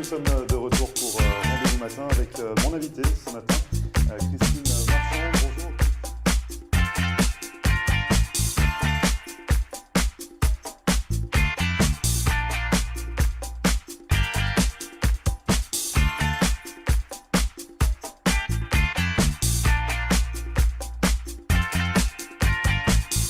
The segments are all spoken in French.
sommes de retour pour Rendez-vous matin avec mon invité ce matin, Christine Marchand. Bonjour.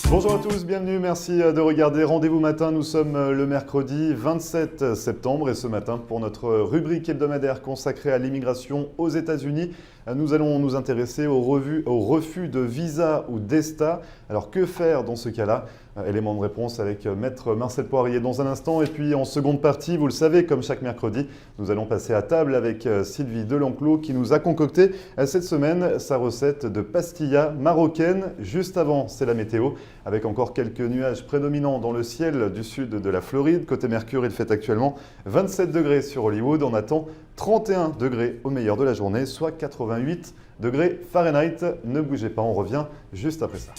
Bonjour à tous, bienvenue, merci de regarder Rendez-vous matin. Nous sommes le mercredi 27 septembre et ce matin, pour notre rubrique hebdomadaire consacrée à l'immigration aux États-Unis, nous allons nous intéresser au refus de visa ou d'ESTA. Alors que faire dans ce cas-là? Élément de réponse avec Maître Marcel Poirier dans un instant. Et puis en seconde partie, vous le savez, comme chaque mercredi, nous allons passer à table avec Sylvie Delenclos qui nous a concocté cette semaine sa recette de pastilla marocaine. Juste avant, c'est la météo, avec encore quelques nuages prédominants dans le ciel du sud de la Floride. Côté Mercure, il fait actuellement 27 degrés sur Hollywood. On attend 31 degrés au meilleur de la journée, soit 88 degrés Fahrenheit. Ne bougez pas, on revient juste après ça.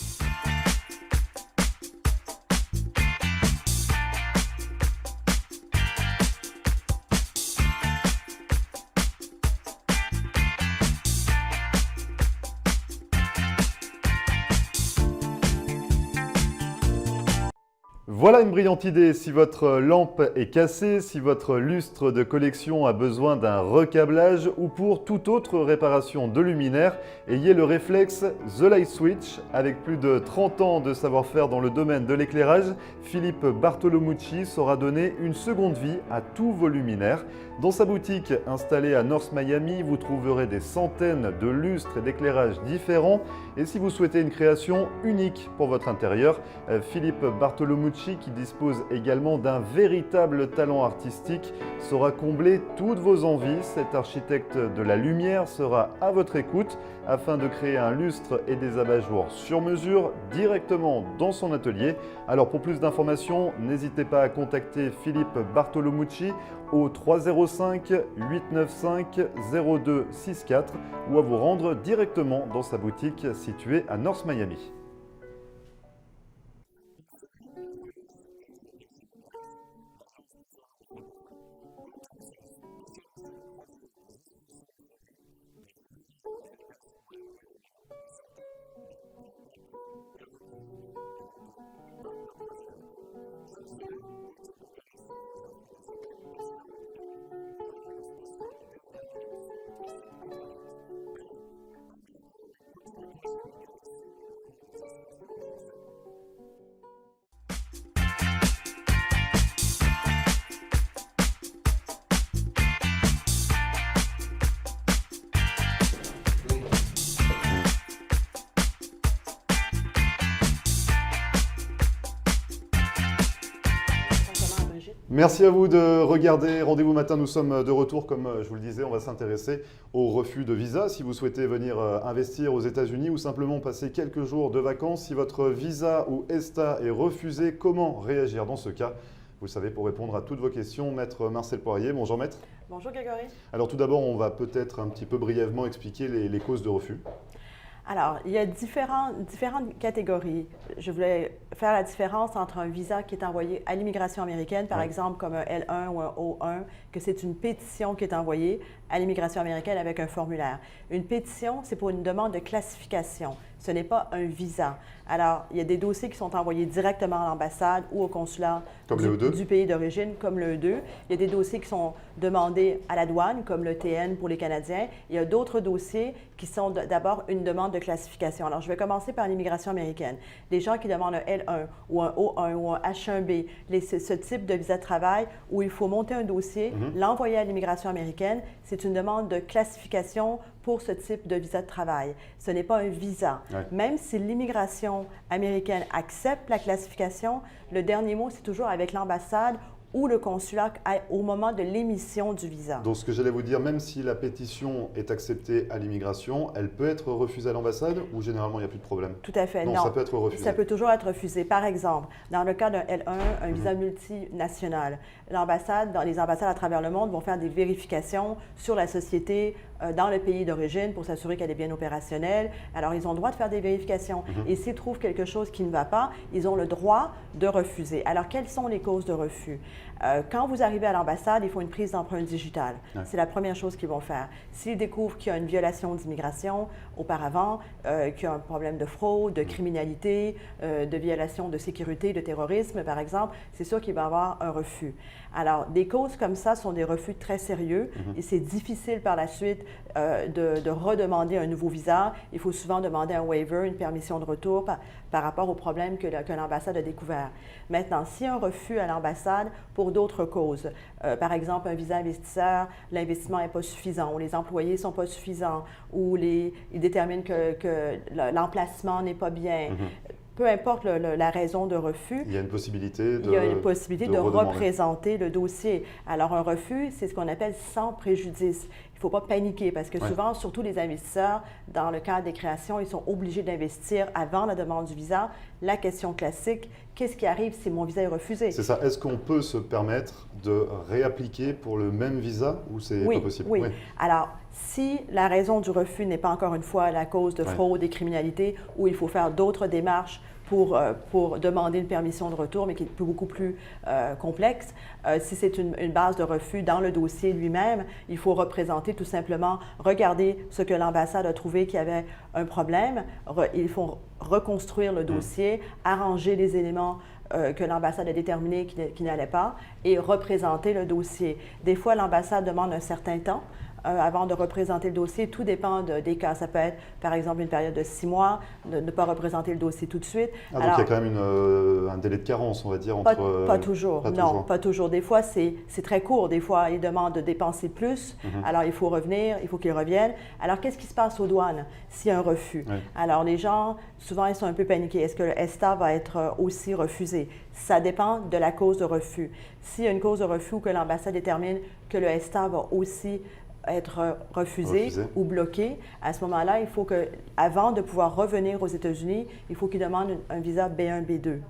Voilà une brillante idée. Si votre lampe est cassée, si votre lustre de collection a besoin d'un recablage ou pour toute autre réparation de luminaire, ayez le réflexe The Light Switch. Avec plus de 30 ans de savoir-faire dans le domaine de l'éclairage, Philippe Bartolomucci saura donner une seconde vie à tous vos luminaires. Dans sa boutique installée à North Miami, vous trouverez des centaines de lustres et d'éclairages différents. Et si vous souhaitez une création unique pour votre intérieur, Philippe Bartolomucci, qui dispose également d'un véritable talent artistique, saura combler toutes vos envies. Cet architecte de la lumière sera à votre écoute afin de créer un lustre et des abat-jours sur mesure directement dans son atelier. Alors pour plus d'informations, n'hésitez pas à contacter Philippe Bartolomucci au 305 895 0264 ou à vous rendre directement dans sa boutique située à North Miami. Merci à vous de regarder Rendez-vous matin. Nous sommes de retour, comme je vous le disais, on va s'intéresser au refus de visa. Si vous souhaitez venir investir aux États-Unis ou simplement passer quelques jours de vacances, si votre visa ou ESTA est refusé, comment réagir dans ce cas? Vous le savez, pour répondre à toutes vos questions, Maître Marcel Poirier. Bonjour Maître. Bonjour Grégory. Alors tout d'abord, on va peut-être un petit peu brièvement expliquer les causes de refus. Alors, il y a différentes catégories. Je voulais faire la différence entre un visa qui est envoyé à l'immigration américaine, par exemple comme un L1 ou un O1, que c'est une pétition qui est envoyée à l'immigration américaine avec un formulaire. Une pétition, c'est pour une demande de classification. Ce n'est pas un visa. Alors, il y a des dossiers qui sont envoyés directement à l'ambassade ou au consulat du pays d'origine, comme le E2. Il y a des dossiers qui sont demandés à la douane, comme le TN pour les Canadiens. Il y a d'autres dossiers qui sont d'abord une demande de classification. Alors, je vais commencer par l'immigration américaine. Les gens qui demandent un L1 ou un O1 ou un H1B, ce type de visa de travail où il faut monter un dossier, l'envoyer à l'immigration américaine, c'est une demande de classification pour ce type de visa de travail. Ce n'est pas un visa. Ouais. Même si l'immigration américaine accepte la classification, le dernier mot, c'est toujours avec l'ambassade ou le consulat au moment de l'émission du visa. Donc, ce que j'allais vous dire, même si la pétition est acceptée à l'immigration, elle peut être refusée à l'ambassade ou généralement il n'y a plus de problème? Tout à fait. Non, ça peut être refusé. Ça peut toujours être refusé. Par exemple, dans le cas d'un L1, un visa multinational, les ambassades à travers le monde vont faire des vérifications sur la société dans le pays d'origine pour s'assurer qu'elle est bien opérationnelle. Alors, ils ont le droit de faire des vérifications. Et s'ils trouvent quelque chose qui ne va pas, ils ont le droit de refuser. Alors, quelles sont les causes de refus? Quand vous arrivez à l'ambassade, il faut une prise d'empreinte digitale. Ouais. C'est la première chose qu'ils vont faire. S'ils découvrent qu'il y a une violation d'immigration auparavant, qu'il y a un problème de fraude, de criminalité, de violation de sécurité, de terrorisme, par exemple, c'est sûr qu'il va y avoir un refus. Alors, des causes comme ça sont des refus très sérieux et c'est difficile par la suite de redemander un nouveau visa. Il faut souvent demander un waiver, une permission de retour par rapport au problème que l'ambassade a découvert. Maintenant, s'il y a un refus à l'ambassade pour d'autres causes, par exemple un visa investisseur, l'investissement n'est pas suffisant, ou les employés ne sont pas suffisants, ou ils déterminent que l'emplacement n'est pas bien. Peu importe la raison de refus, il y a une possibilité de représenter le dossier. Alors, un refus, c'est ce qu'on appelle sans préjudice. Il ne faut pas paniquer parce que souvent, surtout les investisseurs, dans le cadre des créations, ils sont obligés d'investir avant la demande du visa. La question classique, qu'est-ce qui arrive si mon visa est refusé? C'est ça. Est-ce qu'on peut se permettre de réappliquer pour le même visa ou c'est pas possible? Oui. Alors, si la raison du refus n'est pas encore une fois la cause de fraude et criminalité, ou il faut faire d'autres démarches pour demander une permission de retour, mais qui est beaucoup plus complexe. Si c'est une base de refus dans le dossier lui-même, il faut représenter tout simplement, regarder ce que l'ambassade a trouvé qu'il y avait un problème. Il faut reconstruire le dossier, arranger les éléments que l'ambassade a déterminés qui n'allaient pas et représenter le dossier. Des fois, l'ambassade demande un certain temps avant de représenter le dossier. Tout dépend des cas. Ça peut être, par exemple, une période de 6 mois, de ne pas représenter le dossier tout de suite. Donc il y a quand même un délai de carence, on va dire, entre... Pas toujours, pas toujours. Des fois, c'est très court. Des fois, ils demandent de dépenser plus. Alors, il faut revenir, il faut qu'ils reviennent. Alors, qu'est-ce qui se passe aux douanes s'il y a un refus? Alors, les gens, souvent, ils sont un peu paniqués. Est-ce que le ESTA va être aussi refusé? Ça dépend de la cause de refus. S'il y a une cause de refus ou que l'ambassade détermine que le ESTA va aussi être refusé ou bloqué, à ce moment-là, il faut que, avant de pouvoir revenir aux États-Unis, il faut qu'il demande un visa B1, B2.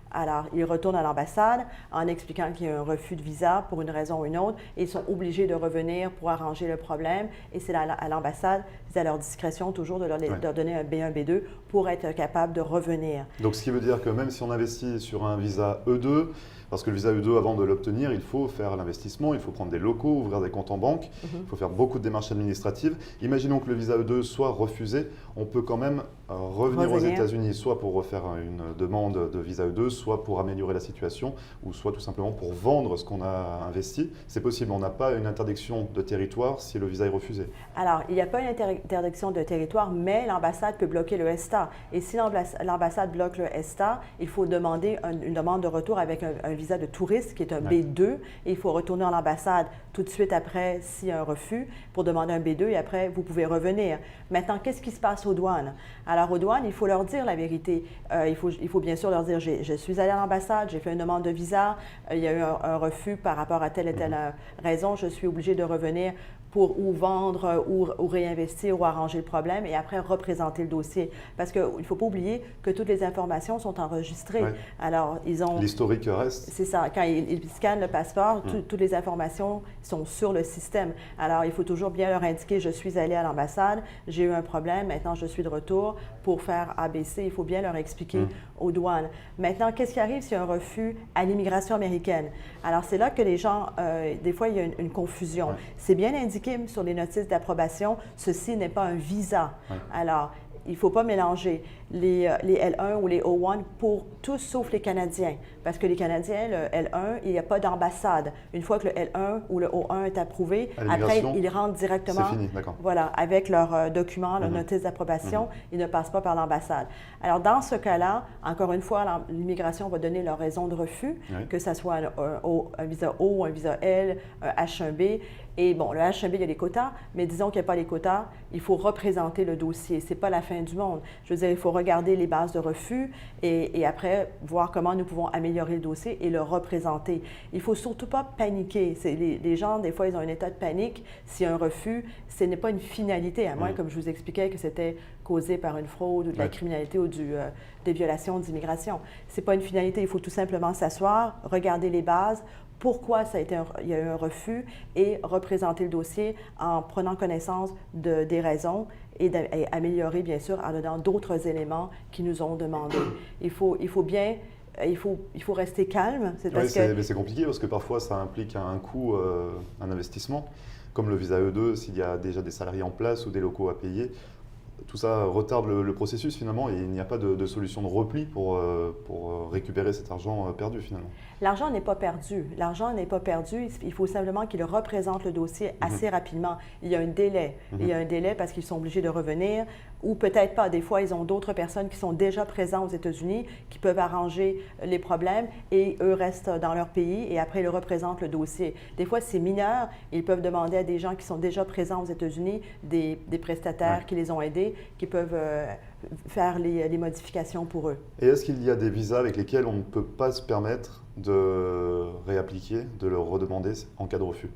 Alors, ils retournent à l'ambassade en expliquant qu'il y a un refus de visa pour une raison ou une autre et ils sont obligés de revenir pour arranger le problème. Et c'est à l'ambassade, c'est à leur discrétion toujours de leur donner un B1, B2 pour être capable de revenir. Donc, ce qui veut dire que même si on investit sur un visa E2, parce que le visa E2, avant de l'obtenir, il faut faire l'investissement, il faut prendre des locaux, ouvrir des comptes en banque, il faut faire beaucoup de démarches administratives. Imaginons que le visa E2 soit refusé, on peut quand même revenir aux États-Unis, soit pour refaire une demande de visa E2, soit pour améliorer la situation, ou soit tout simplement pour vendre ce qu'on a investi. C'est possible, on n'a pas une interdiction de territoire si le visa est refusé. Alors, il n'y a pas une interdiction de territoire, mais l'ambassade peut bloquer le ESTA. Et si l'ambassade bloque le ESTA, il faut demander une demande de retour avec un visa de touriste qui est un B2 et il faut retourner à l'ambassade tout de suite après s'il y a un refus pour demander un B2 et après vous pouvez revenir. Maintenant, qu'est-ce qui se passe aux douanes? Alors aux douanes, il faut leur dire la vérité. Il faut bien sûr leur dire je suis allé à l'ambassade, j'ai fait une demande de visa, il y a eu un refus par rapport à telle et telle raison, je suis obligé de revenir pour ou vendre ou réinvestir ou arranger le problème et après représenter le dossier. Parce qu'il ne faut pas oublier que toutes les informations sont enregistrées. Alors, ils ont... L'historique reste. C'est ça. Quand ils scannent le passeport, toutes les informations sont sur le système. Alors, il faut toujours bien leur indiquer, je suis allé à l'ambassade, j'ai eu un problème, maintenant je suis de retour pour faire ABC. Il faut bien leur expliquer aux douanes. Maintenant, qu'est-ce qui arrive s'il y a un refus à l'immigration américaine? Alors, c'est là que les gens, des fois, il y a une confusion. C'est bien indiqué sur les notices d'approbation, ceci n'est pas un visa. Alors, il ne faut pas mélanger les L1 ou les O1 pour tous sauf les Canadiens. Parce que les Canadiens, le L1, il n'y a pas d'ambassade. Une fois que le L1 ou le O1 est approuvé, après, ils rentrent directement avec leurs documents, leur notice d'approbation. Ils ne passent pas par l'ambassade. Alors, dans ce cas-là, encore une fois, l'immigration va donner leur raison de refus, que ce soit un visa O, un visa L, un H1B. Et bon, le H1B, il y a les quotas, mais disons qu'il n'y a pas les quotas, il faut représenter le dossier. Ce n'est pas la fin du monde. Je veux dire, il faut regarder les bases de refus et après voir comment nous pouvons améliorer le dossier et le représenter. Il ne faut surtout pas paniquer. Les gens, des fois, ils ont un état de panique. S'il y a un refus, ce n'est pas une finalité, à moins, comme je vous expliquais, que c'était causé par une fraude ou de la criminalité ou des violations d'immigration. Ce n'est pas une finalité. Il faut tout simplement s'asseoir, regarder les bases, pourquoi il y a eu un refus et représenter le dossier en prenant connaissance des raisons et améliorer, bien sûr, en donnant d'autres éléments qui nous ont demandé. Il faut bien il faut rester calme. Oui, mais c'est compliqué parce que parfois ça implique un coût, un investissement, comme le visa E2, s'il y a déjà des salariés en place ou des locaux à payer. Tout ça retarde le processus finalement et il n'y a pas de solution de repli pour récupérer cet argent perdu finalement. L'argent n'est pas perdu. L'argent n'est pas perdu. Il faut simplement qu'il représente le dossier assez rapidement. Il y a un délai. Il y a un délai parce qu'ils sont obligés de revenir ou peut-être pas. Des fois, ils ont d'autres personnes qui sont déjà présentes aux États-Unis qui peuvent arranger les problèmes et eux restent dans leur pays et après ils représentent le dossier. Des fois, c'est mineur. Ils peuvent demander à des gens qui sont déjà présents aux États-Unis, des prestataires qui les ont aidés, qui peuvent faire les modifications pour eux. Et est-ce qu'il y a des visas avec lesquels on ne peut pas se permettre de réappliquer, de le redemander en cas de refus?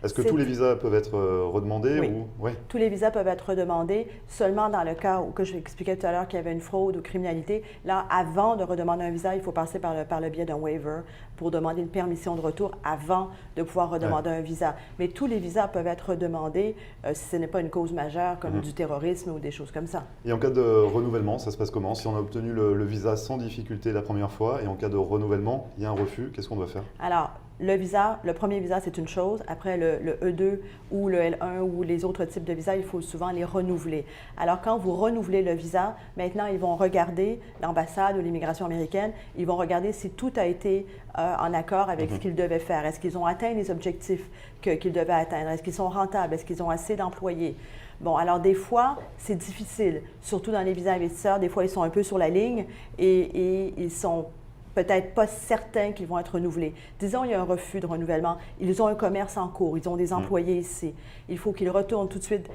Est-ce que tous les visas peuvent être redemandés? Oui. Oui. Tous les visas peuvent être redemandés seulement dans le cas où, que je expliquais tout à l'heure, qu'il y avait une fraude ou criminalité. Là, avant de redemander un visa, il faut passer par le biais d'un waiver pour demander une permission de retour avant de pouvoir redemander un visa. Mais tous les visas peuvent être redemandés si ce n'est pas une cause majeure comme du terrorisme ou des choses comme ça. Et en cas de renouvellement, ça se passe comment? Si on a obtenu le visa sans difficulté la première fois et en cas de renouvellement, il y a un refus, qu'est-ce qu'on doit faire? Alors, le premier visa, c'est une chose. Après, le E2 ou le L1 ou les autres types de visas, il faut souvent les renouveler. Alors, quand vous renouvelez le visa, maintenant, ils vont regarder, l'ambassade ou l'immigration américaine, ils vont regarder si tout a été en accord avec ce qu'ils devaient faire. Est-ce qu'ils ont atteint les objectifs qu'ils devaient atteindre? Est-ce qu'ils sont rentables? Est-ce qu'ils ont assez d'employés? Bon, alors des fois, c'est difficile, surtout dans les visas investisseurs. Des fois, ils sont un peu sur la ligne et ils sont peut-être pas certains qu'ils vont être renouvelés. Disons, il y a un refus de renouvellement. Ils ont un commerce en cours, ils ont des employés ici. Il faut qu'ils retournent tout de suite.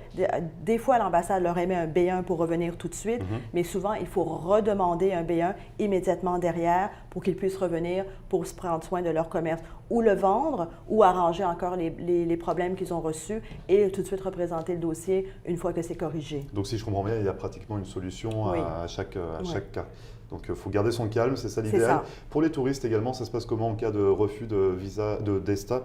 Des fois, l'ambassade leur émet un B1 pour revenir tout de suite, mais souvent, il faut redemander un B1 immédiatement derrière pour qu'ils puissent revenir pour se prendre soin de leur commerce ou le vendre ou arranger encore les problèmes qu'ils ont reçus et tout de suite représenter le dossier une fois que c'est corrigé. Donc, si je comprends bien, il y a pratiquement une solution à chaque cas. Donc, il faut garder son calme, c'est ça l'idéal. Pour les touristes également, ça se passe comment en cas de refus de visa, d'ESTA,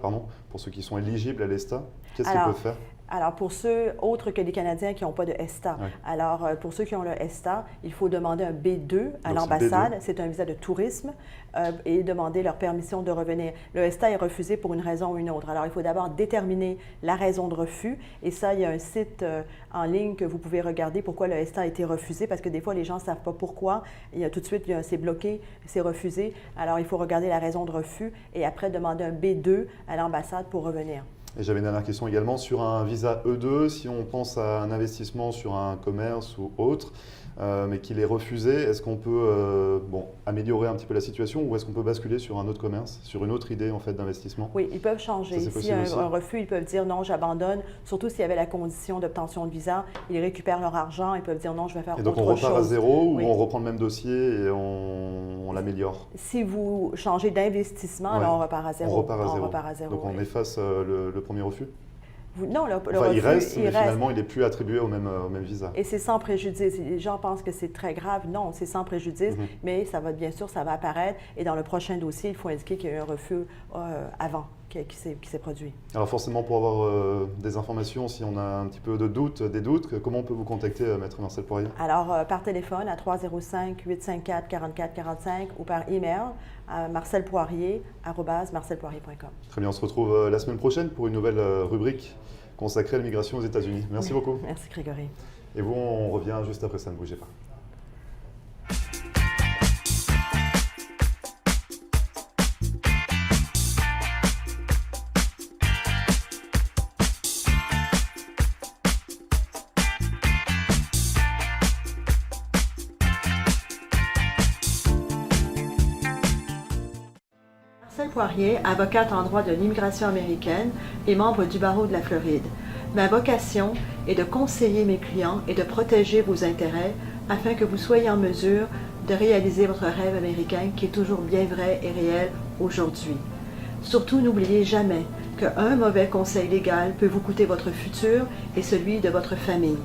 pour ceux qui sont éligibles à l'ESTA? Qu'est-ce qu'ils peuvent faire? Alors, pour ceux autres que les Canadiens qui n'ont pas de ESTA, alors pour ceux qui ont le ESTA, il faut demander un B2 à l'ambassade. C'est un visa de tourisme et demander leur permission de revenir. Le ESTA est refusé pour une raison ou une autre. Alors, il faut d'abord déterminer la raison de refus. Et ça, il y a un site en ligne que vous pouvez regarder pourquoi le ESTA a été refusé parce que des fois, les gens ne savent pas pourquoi. Il y a tout de suite, c'est bloqué, c'est refusé. Alors, il faut regarder la raison de refus et après demander un B2 à l'ambassade pour revenir. Et j'avais une dernière question également sur un visa E2, si on pense à un investissement sur un commerce ou autre, mais qu'il est refusé, est-ce qu'on peut améliorer un petit peu la situation ou est-ce qu'on peut basculer sur un autre commerce, sur une autre idée en fait d'investissement? Oui, ils peuvent changer. S'il y a un refus, ils peuvent dire non, j'abandonne. Surtout s'il y avait la condition d'obtention de visa, ils récupèrent leur argent, ils peuvent dire non, je vais faire autre chose. Et donc on repart à zéro ou on reprend le même dossier et on l'améliore? Si vous changez d'investissement, alors on repart à zéro. On repart à zéro. Donc on efface le premier refus? Non, le refus, il reste, mais finalement, il n'est plus attribué au même visa. Et c'est sans préjudice. Les gens pensent que c'est très grave. Non, c'est sans préjudice, mais ça va, bien sûr, ça va apparaître. Et dans le prochain dossier, il faut indiquer qu'il y a eu un refus avant qui s'est produit. Alors forcément, pour avoir des informations, si on a un petit peu des doutes, comment on peut vous contacter, Maître Marcel Poirier? Alors, par téléphone à 305-854-4445 ou par email à marcelpoirier@marcelpoirier.com. Très bien, on se retrouve la semaine prochaine pour une nouvelle rubrique consacrée à l'immigration aux États-Unis. Merci beaucoup. Merci Grégory. Et vous, on revient juste après ça, ne bougez pas. Marcel Poirier, avocate en droit de l'immigration américaine et membre du barreau de la Floride. Ma vocation est de conseiller mes clients et de protéger vos intérêts afin que vous soyez en mesure de réaliser votre rêve américain qui est toujours bien vrai et réel aujourd'hui. Surtout, n'oubliez jamais qu'un mauvais conseil légal peut vous coûter votre futur et celui de votre famille.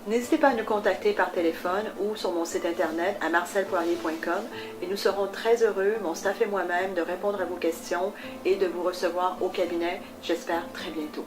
N'hésitez pas à nous contacter par téléphone ou sur mon site internet à marcelpoirier.com et nous serons très heureux, mon staff et moi-même, de répondre à vos questions et de vous recevoir au cabinet, j'espère très bientôt.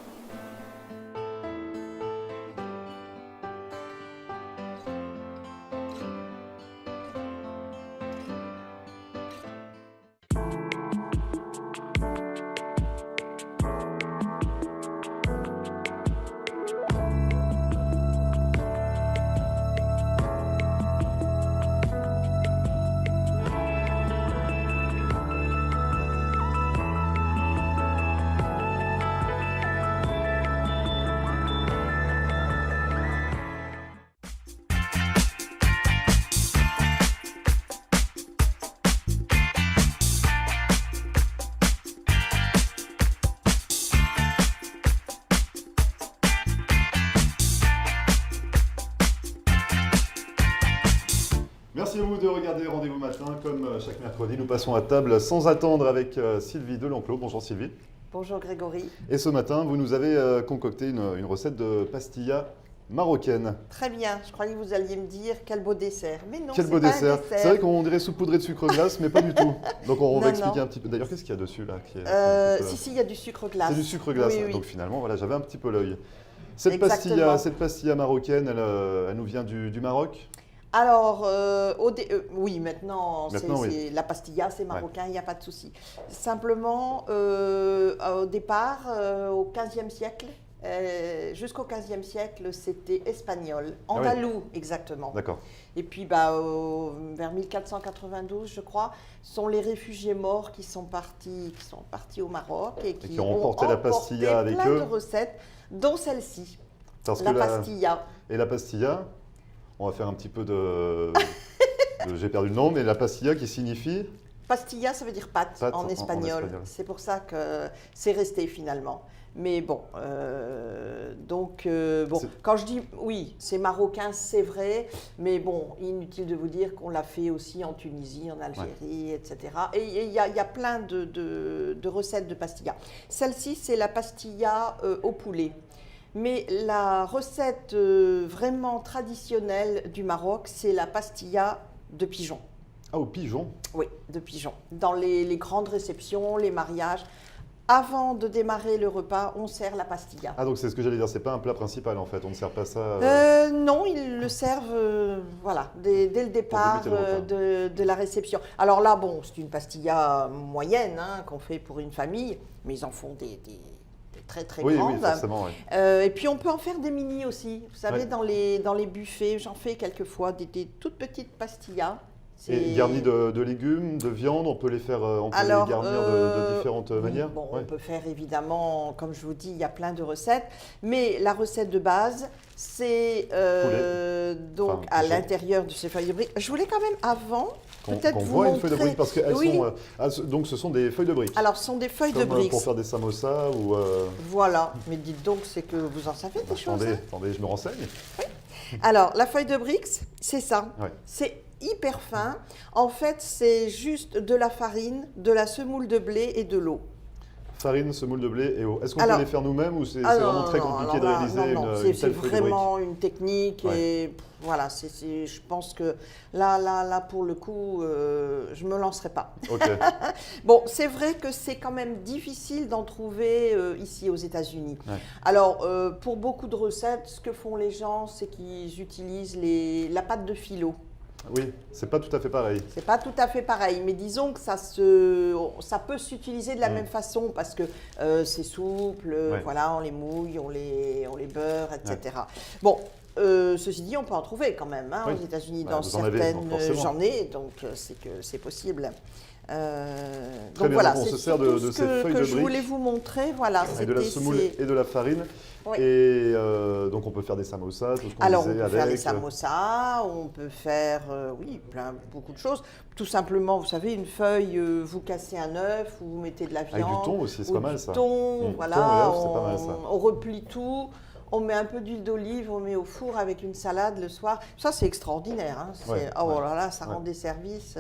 de regarder Rendez-vous Matin. Comme chaque mercredi, nous passons à table sans attendre avec Sylvie Delenclos. Bonjour Sylvie. Bonjour Grégory. Et ce matin, vous nous avez concocté une recette de pastilla marocaine. Très bien, je croyais que vous alliez me dire quel beau dessert. Mais non, Quel c'est beau pas un dessert. dessert. C'est vrai qu'on dirait saupoudré de sucre glace, mais pas du tout. Donc on va Non, expliquer non. un petit peu. D'ailleurs, qu'est-ce qu'il y a dessus là qui est un petit peu- Si, il y a du sucre glace. C'est du sucre glace. Oui, oui. Donc finalement, voilà, j'avais un petit peu l'œil. Cette Exactement. pastilla marocaine, elle nous vient du Maroc. Alors, oui, maintenant, Maintenant, oui. c'est la pastilla, c'est marocain, il n'y a pas de souci. Simplement, au départ, au XVe siècle, jusqu'au XVe siècle, c'était espagnol, Ah oui. andalou exactement. D'accord. Et puis, vers 1492, je crois, sont les réfugiés morts qui sont partis au Maroc et qui ont emporté la pastilla avec plein eux. de recettes, dont celle-ci, Parce la que pastilla. Et la pastilla, on va faire un petit peu j'ai perdu le nom, mais la pastilla qui signifie. Pastilla, ça veut dire pâte, Pâte en en espagnol. espagnol. C'est pour ça que c'est resté finalement. Mais bon, C'est- quand je dis oui, c'est marocain, c'est vrai, mais bon, inutile de vous dire qu'on l'a fait aussi en Tunisie, en Algérie, etc. Et il y a plein de recettes de pastilla. Celle-ci, c'est la pastilla au poulet. Mais la recette vraiment traditionnelle du Maroc, c'est la pastilla de pigeon. Ah, au pigeon. Oui, de pigeon. Dans les grandes réceptions, les mariages, avant de démarrer le repas, on sert la pastilla. Ah, donc c'est ce que j'allais dire, c'est pas un plat principal en fait, on ne sert pas ça. Non, ils le servent dès le départ débuter le repas. de la réception. Alors là, bon, c'est une pastilla moyenne qu'on fait pour une famille, mais ils en font des très très Oui, grandes. oui, forcément. Oui. Et puis on peut en faire des mini aussi. Vous savez, Ouais. dans les buffets, j'en fais quelquefois des toutes petites pastillas. Et garni de légumes, de viande, on peut les faire, on peut Alors, les garnir de différentes oui, manières. bon, Ouais. on peut faire évidemment, comme je vous dis, il y a plein de recettes, mais la recette de base, c'est donc Enfin, à pigeon. l'intérieur de ces feuilles de briques. Je voulais quand même avant peut-être Qu'on vous voit montrer. une feuille de briques parce qu'elles Oui. sont. Donc ce sont des feuilles de briques. Alors, ce sont des feuilles de Comme briques. pour faire des samosas ou. Voilà, mais dites donc, c'est que vous en savez des choses. Attendez, hein. attendez, je me renseigne. Alors, la feuille de briques, c'est ça. Ouais. C'est hyper fin. En fait, c'est juste de la farine, de la semoule de blé et de l'eau. Farine, semoule de blé et eau. Est-ce qu'on peut Alors- les faire nous-mêmes ou c'est Ah non, vraiment très non, compliqué alors de là, réaliser non, une c'est telle feuille de briques? vraiment une technique Ouais. et voilà, je pense que là pour le coup, je me lancerai pas. Ok. Bon, c'est vrai que c'est quand même difficile d'en trouver ici aux États-Unis. Ouais. Alors, pour beaucoup de recettes, ce que font les gens, c'est qu'ils utilisent la pâte de phyllo. Oui, c'est pas tout à fait pareil. C'est pas tout à fait pareil, mais disons que ça peut s'utiliser de la même façon parce que c'est souple, Ouais. voilà, on les mouille, on les beurre, etc. Bon, ceci dit, on peut en trouver quand même Oui. aux États-Unis Bah, dans vous en avez, certaines. forcément. J'en ai, donc c'est que c'est possible. Très bien, voilà, donc on c'est se sert de surtout ce ces que, feuilles que de je voulais briques vous montrer. Voilà, avec de la semoule et de la farine. Oui. Et donc on peut faire des samosas, tout ce qu'on Alors, on disait peut faire des avec. samosas, on peut faire, beaucoup de choses. Tout simplement, vous savez, une feuille, vous cassez un œuf, vous mettez de la viande. Avec du thon aussi, c'est ou pas mal du ça. thon, Thon voilà, et œuf, c'est pas mal, ça. on replie tout. On met un peu d'huile d'olive, on met au four avec une salade le soir. Ça, c'est extraordinaire. Hein. Ouais, oh ouais, là là, ça ouais. rend des services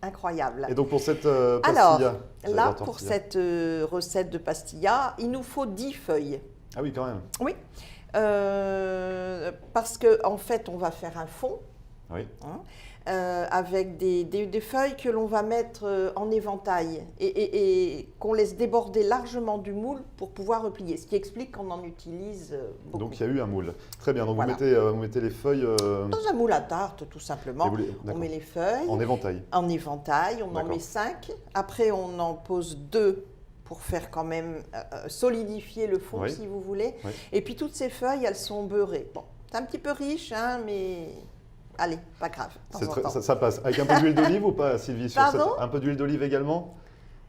incroyables. Et donc pour cette Alors, pastilla, j'allais là, dire pour tortilla. cette recette de pastilla, il nous faut 10 feuilles. Ah oui, quand même. Oui, parce qu'en fait, on va faire un fond Oui. avec des feuilles que l'on va mettre en éventail et qu'on laisse déborder largement du moule pour pouvoir replier, ce qui explique qu'on en utilise beaucoup. Donc il y a eu un moule. Très bien. Donc Voilà. vous mettez les feuilles Dans un moule à tarte, tout simplement, et vous on d'accord. met les feuilles En éventail. en éventail, on en D'accord. met 5, après on en pose 2 pour faire quand même solidifier le fond, Oui. si vous voulez. Oui. Et puis toutes ces feuilles, elles sont beurrées. Bon, c'est un petit peu riche, hein, mais allez, pas grave. de temps en temps. Ça passe. Avec un peu d'huile d'olive ou pas, Sylvie sur Pardon un peu d'huile d'olive également?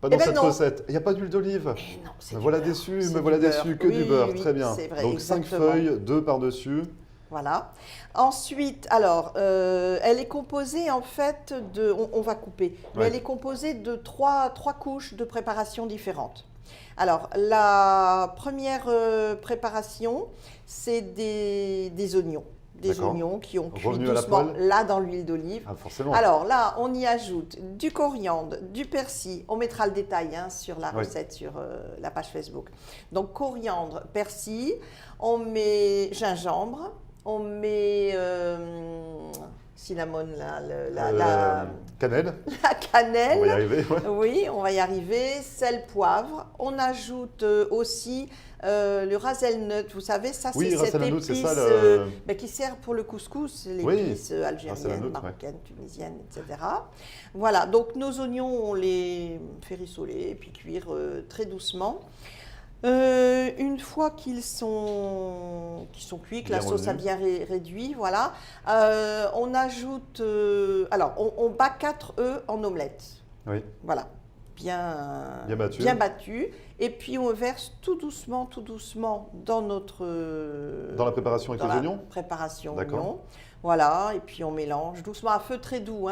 Pas dans ben cette non. recette. Il n'y a pas d'huile d'olive. Eh non, c'est Me du voilà beurre. déçu, C'est me du voilà beurre. déçu, que Oui, du beurre. oui, Très bien. c'est vrai, Donc 5 exactement. feuilles, 2 par-dessus. Voilà. Ensuite, alors, elle est composée en fait de. On va couper, mais Ouais. elle est composée de trois couches de préparation différentes. Alors, la première préparation, c'est des oignons. des D'accord. oignons qui ont cuit Revenus à la doucement poêle. là dans l'huile d'olive. Ah, forcément. Alors là, on y ajoute du coriandre, du persil. On mettra le détail sur la Oui. recette sur la page Facebook. Donc coriandre, persil, on met gingembre, on met cinnamon, Cannelle, la on cannelle. va y arriver. Ouais. Oui, on va y arriver. Sel, poivre. On ajoute aussi le hazelnut. Vous savez, ça Oui, c'est cette hazelnut, c'est épice ça, le- qui sert pour le couscous, Oui, l'épice algérienne, hazelnut, ouais. marocaine, tunisienne, etc. Voilà, donc nos oignons, on les fait rissoler et puis cuire très doucement. Une fois qu'ils sont cuits, que la Bien sauce a revenus. bien réduit, voilà, on ajoute, alors on bat 4 œufs en omelette, Oui. voilà, bien Bien battu. battu, et puis on verse tout doucement dans notre Dans la préparation avec dans les la oignons. préparation D'accord. oignons. Voilà, et puis on mélange doucement à feu très doux,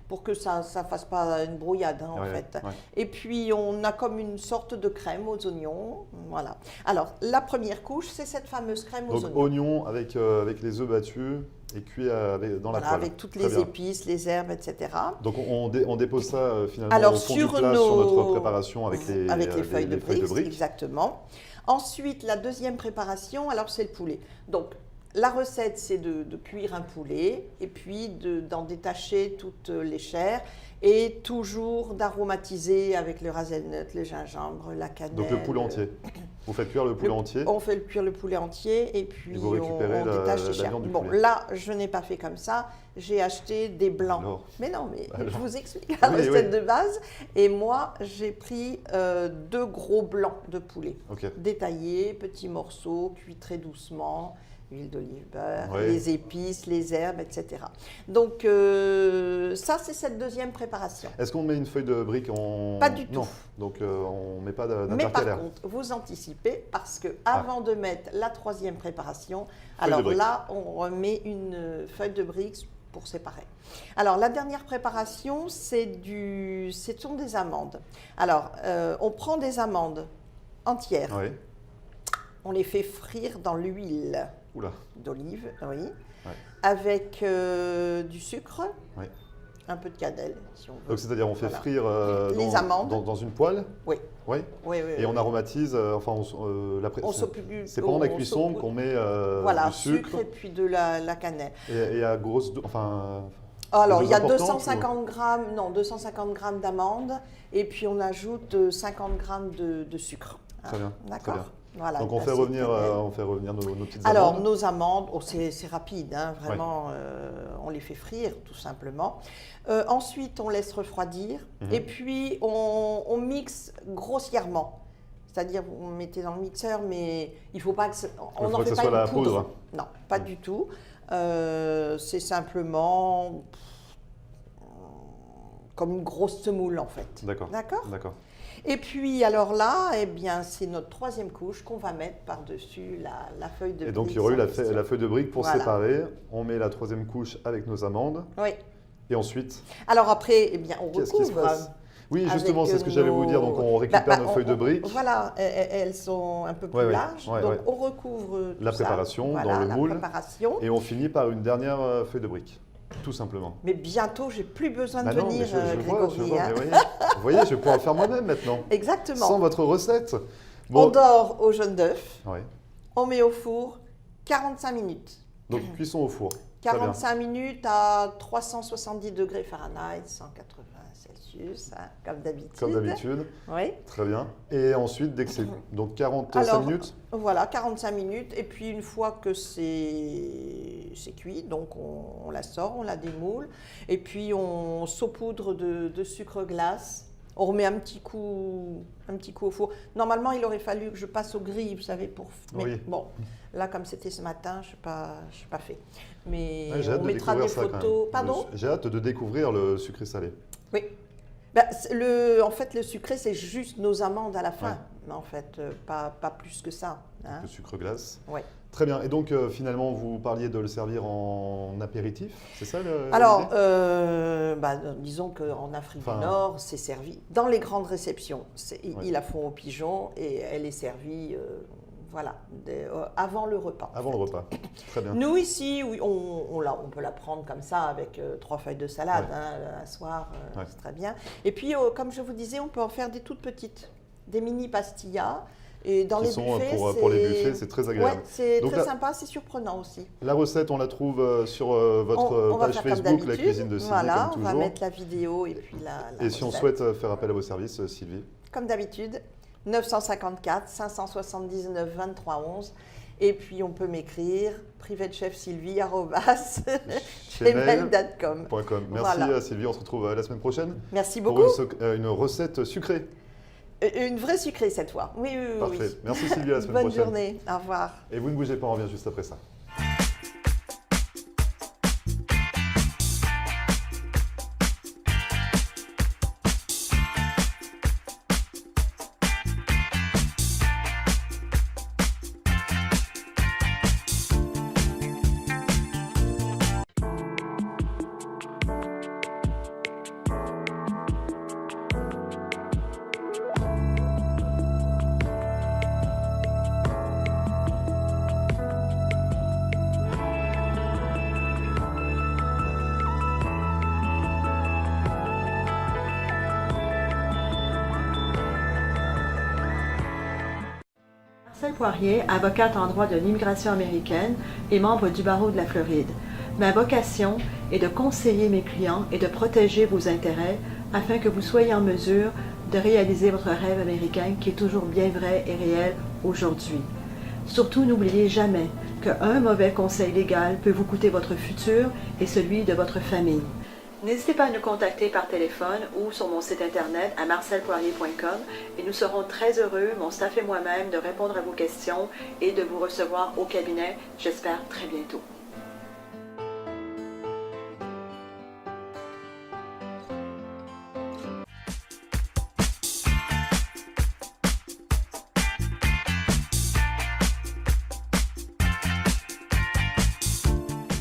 pour que ça ne fasse pas une brouillade, en Ouais, fait. ouais. Et puis on a comme une sorte de crème aux oignons. Voilà. Alors, la première couche, c'est cette fameuse crème aux Donc oignons. oignons avec les œufs battus et cuits dans la Voilà, poêle. avec toutes Très les bien. épices, les herbes, etc. Donc on dépose ça finalement Alors, au fond sur du plat, nos- sur notre préparation avec les feuilles de briques, briques. exactement. Ensuite, la deuxième préparation, alors c'est le poulet. Donc, la recette, c'est de cuire un poulet et puis d'en détacher toutes les chairs et toujours d'aromatiser avec le hazelnut, le gingembre, la cannelle. Donc le poulet entier. Vous faites cuire le poulet entier. On fait cuire le poulet entier et puis Et vous récupérez on la- détache les la chairs. viande du Bon, poulet. là, je n'ai pas fait comme ça. J'ai acheté des blancs. Alors. Mais non, mais Alors. je vous explique la Oui, recette oui. de base. Et moi, j'ai pris 2 gros blancs de poulet. Ok. Détaillés, petits morceaux, cuits très doucement. Huile d'olive, beurre, Oui. les épices, les herbes, etc. Donc, ça, c'est cette deuxième préparation. Est-ce qu'on met une feuille de brique Pas du tout. Non. Donc on met pas Mais par d'intercalaire. contre, vous anticipez parce que avant de mettre la troisième préparation, Feuille de alors brique. là, on remet une feuille de briques pour séparer. Alors, la dernière préparation, ce sont des amandes. Alors, on prend des amandes entières, Oui. on les fait frire dans l'huile Oula. d'olive, oui, Ouais. avec du sucre, Oui. un peu de cannelle, si on veut. Donc c'est-à-dire on fait Voilà. frire Les amandes. dans une poêle. Oui, Oui. oui, oui. Et on oui. aromatise. On c'est pendant la cuisson qu'on met voilà, du sucre. et puis de la cannelle. Et à grosse, Alors, Des il y a doses importantes 250 grammes d'amandes et puis on ajoute 50 grammes de sucre. Très bien, très D'accord. bien. Voilà, Donc on fait d'acide revenir, cannelle. nos petites Alors, amandes. nos amandes, c'est rapide, vraiment, on les fait frire tout simplement. Ensuite, on laisse refroidir et puis on mixe grossièrement. C'est-à-dire, vous mettez dans le mixeur, mais il ne faut pas que on faut n'en que fait ce pas soit une la poudre. poudre. Non, pas du tout. C'est simplement comme une grosse semoule en fait. D'accord. D'accord. D'accord. Et puis alors là, eh bien, c'est notre troisième couche qu'on va mettre par-dessus la feuille de Et donc il y briques aurait eu en la question. feuille de brique pour Voilà. séparer. On met la troisième couche avec nos amandes. Oui. Et ensuite, Alors après, eh bien, on qu'est-ce qui se recouvre. passe? Oui, avec justement, c'est ce que j'allais vous dire. Donc on récupère Bah, nos feuilles de briques. Voilà, elles sont un peu plus Ouais, ouais, larges. ouais, donc ouais. on recouvre tout La ça. préparation Voilà, dans le la moule. préparation. Et on finit par une dernière feuille de brique. Tout simplement. Mais bientôt, j'ai plus besoin de Bah non, venir, mais je vois, Grégory. mais hein. vous voyez, je vais pouvoir le faire moi-même maintenant. Exactement. Sans votre recette. On dort au jaune d'œuf, Ouais. on met au four 45 minutes. Donc cuisson au four. Très bien. 45 minutes à 370 degrés Fahrenheit, 180 Celsius, comme d'habitude. Comme d'habitude. Oui. Très bien. Et ensuite, dès que c'est donc 45 Alors, minutes. Voilà, 45 minutes. Et puis une fois que c'est cuit, donc on la sort, on la démoule. Et puis on saupoudre de sucre glace. On remet un petit coup au four. Normalement, il aurait fallu que je passe au grilles, vous savez, mais Oui. bon, là, comme c'était ce matin, je n'ai pas fait. Mais Ouais, j'ai hâte on de mettra des découvrir ça quand même. photos. Pardon? J'ai hâte de découvrir le sucré salé. Oui. En fait, le sucré, c'est juste nos amandes à la fin. Ouais. Mais en fait, pas plus que ça. hein. Le sucre glace. Ouais. Très bien. Et donc finalement, vous parliez de le servir en apéritif, c'est ça Alors, l'idée disons qu'en Afrique Enfin- du Nord, c'est servi dans les grandes réceptions. Ils Ouais. la font aux pigeons et elle est servie voilà, avant le repas. Avant le repas. Très bien. Nous ici, oui, on peut la prendre comme ça avec 3 feuilles de salade, un soir, c'est très bien. Et puis, comme je vous disais, on peut en faire des toutes petites, des mini pastillas. Et dans les buffets, pour les buffets, c'est très agréable. Ouais, c'est très sympa, c'est surprenant aussi. La recette, on la trouve sur votre page Facebook, La Cuisine de Sylvie, voilà, comme on va toujours. mettre la vidéo et puis la Et si on recette. souhaite faire appel à vos services, Sylvie? Comme d'habitude, 954 579 23 11. Et puis, on peut m'écrire privatechefsylvie@gmail.com. Merci Voilà. Sylvie, on se retrouve la semaine prochaine. Merci beaucoup. Pour une recette sucrée. Une vraie sucrée cette fois. Oui, oui, oui. Parfait. Oui. Merci Sylvie, à la semaine Bonne prochaine. journée. Au revoir. Et vous ne bougez pas, on revient juste après ça. Marcelle Poirier, avocate en droit de l'immigration américaine et membre du barreau de la Floride. Ma vocation est de conseiller mes clients et de protéger vos intérêts afin que vous soyez en mesure de réaliser votre rêve américain qui est toujours bien vrai et réel aujourd'hui. Surtout, n'oubliez jamais qu'un mauvais conseil légal peut vous coûter votre futur et celui de votre famille. N'hésitez pas à nous contacter par téléphone ou sur mon site internet à marcelpoirier.com et nous serons très heureux, mon staff et moi-même, de répondre à vos questions et de vous recevoir au cabinet, j'espère très bientôt.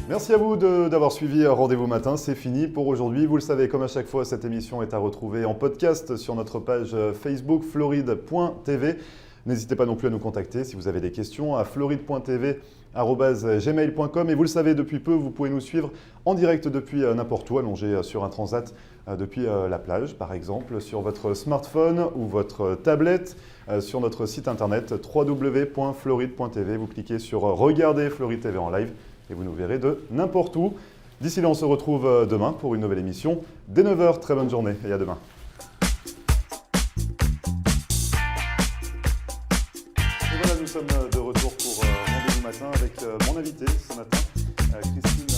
Merci à vous d'avoir suivi Rendez-vous Matin, c'est fini pour aujourd'hui. Vous le savez, comme à chaque fois, cette émission est à retrouver en podcast sur notre page Facebook floride.tv. N'hésitez pas non plus à nous contacter si vous avez des questions à floride.tv@gmail.com. Et vous le savez, depuis peu, vous pouvez nous suivre en direct depuis n'importe où, allongé sur un transat depuis la plage, par exemple, sur votre smartphone ou votre tablette, sur notre site internet www.floride.tv. Vous cliquez sur Regardez Floride TV en live et vous nous verrez de n'importe où. D'ici là, on se retrouve demain pour une nouvelle émission dès 9h. Très bonne journée et à demain. Et voilà, nous sommes de retour pour Rendez-vous Matin avec mon invité ce matin, Christine